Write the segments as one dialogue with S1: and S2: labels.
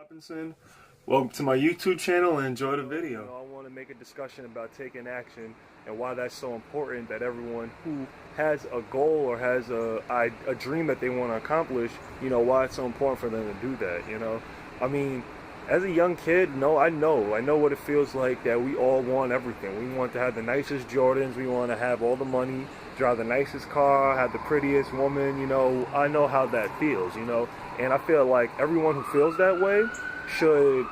S1: Robinson. Welcome to my YouTube channel and enjoy the video. I want to make a discussion about taking action and why that's so important, that everyone who has a goal or has a dream that they want to accomplish, why it's so important for them to do that, I mean, as a young kid, I know what it feels like that we all want everything. We want to have the nicest Jordans, we want to have all the money, drive the nicest car, have the prettiest woman, I know how that feels, and I feel like everyone who feels that way should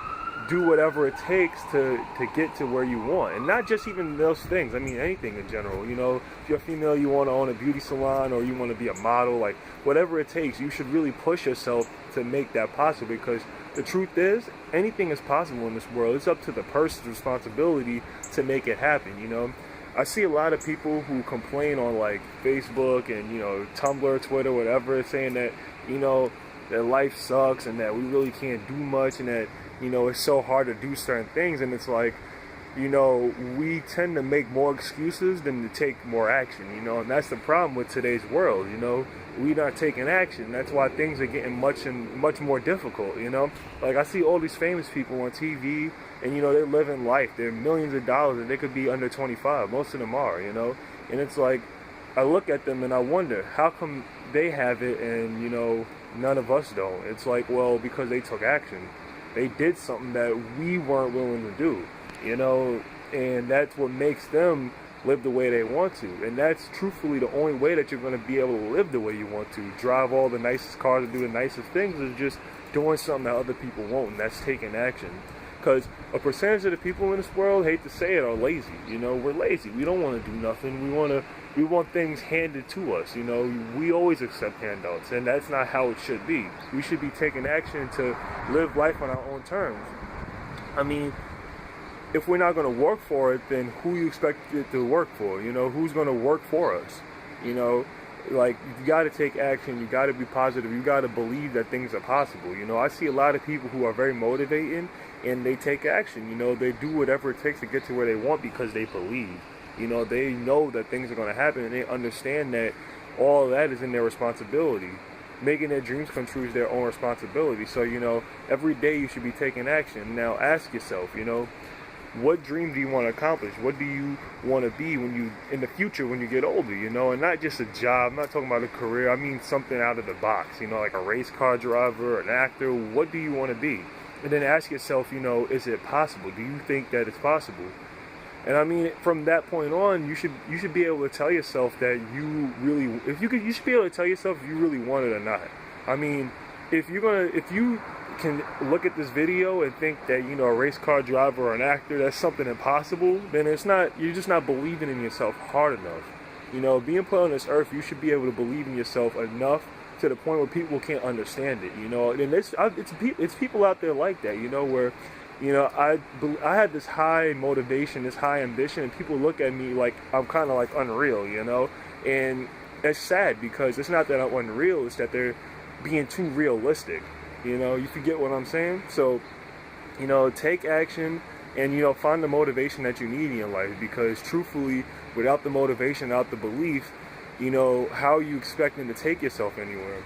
S1: do whatever it takes to get to where you want. And not just even those things, I mean anything in general, if you're a female, you want to own a beauty salon or you want to be a model, like whatever it takes, you should really push yourself to make that possible, because the truth is, anything is possible in this world. It's up to the person's responsibility to make it happen, I see a lot of people who complain on like Facebook and, Tumblr, Twitter, whatever, saying that, that life sucks and that we really can't do much and that, it's so hard to do certain things. And it's like, we tend to make more excuses than to take more action, and that's the problem with today's world, we're not taking action. That's why things are getting much more difficult, like I see all these famous people on TV and, they're living life, they're millions of dollars and they could be under 25, most of them are, and it's like, I look at them and I wonder, how come they have it and, none of us don't? It's like, well, because they took action. They did something that we weren't willing to do, and that's what makes them live the way they want to. And that's truthfully the only way that you're going to be able to live the way you want to. Drive all the nicest cars and do the nicest things is just doing something that other people won't, and that's taking action. Because a percentage of the people in this world, hate to say it, are lazy. We're lazy. We don't want to do nothing. We want things handed to us. We always accept handouts, and that's not how it should be. We should be taking action to live life on our own terms. I mean, if we're not going to work for it, then who you expect it to work for? Who's going to work for us? Like, you got to take action. You got to be positive. You got to believe that things are possible. I see a lot of people who are very motivating and they take action. They do whatever it takes to get to where they want because they believe. They know that things are going to happen, and they understand that all of that is in their responsibility. Making their dreams come true is their own responsibility. So, every day you should be taking action. Now ask yourself, what dream do you want to accomplish? What do you want to be in the future when you get older, and not just a job. I'm not talking about a career. I mean something out of the box, like a race car driver, an actor. What do you want to be? And then ask yourself, is it possible? Do you think that it's possible? And I mean, from that point on, you should be able to tell yourself that you should be able to tell yourself if you really want it or not. I mean, if you can look at this video and think that, a race car driver or an actor, that's something impossible, then you're just not believing in yourself hard enough. Being put on this earth, you should be able to believe in yourself enough to the point where people can't understand it, and it's people out there like that, where, I had this high motivation, this high ambition, and people look at me like I'm kind of like unreal, and it's sad because it's not that I'm unreal, it's that they're being too realistic, you forget what I'm saying? So, take action and, find the motivation that you need in your life, because truthfully, without the motivation, without the belief, how are you expecting to take yourself anywhere?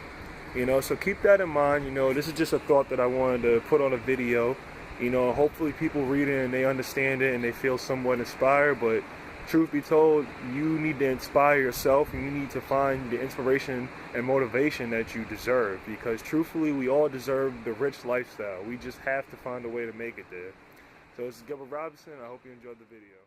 S1: So keep that in mind. This is just a thought that I wanted to put on a video. Hopefully people read it and they understand it and they feel somewhat inspired, but truth be told, you need to inspire yourself and you need to find the inspiration and motivation that you deserve, because truthfully, we all deserve the rich lifestyle. We just have to find a way to make it there. So this is Gilbert Robinson. I hope you enjoyed the video.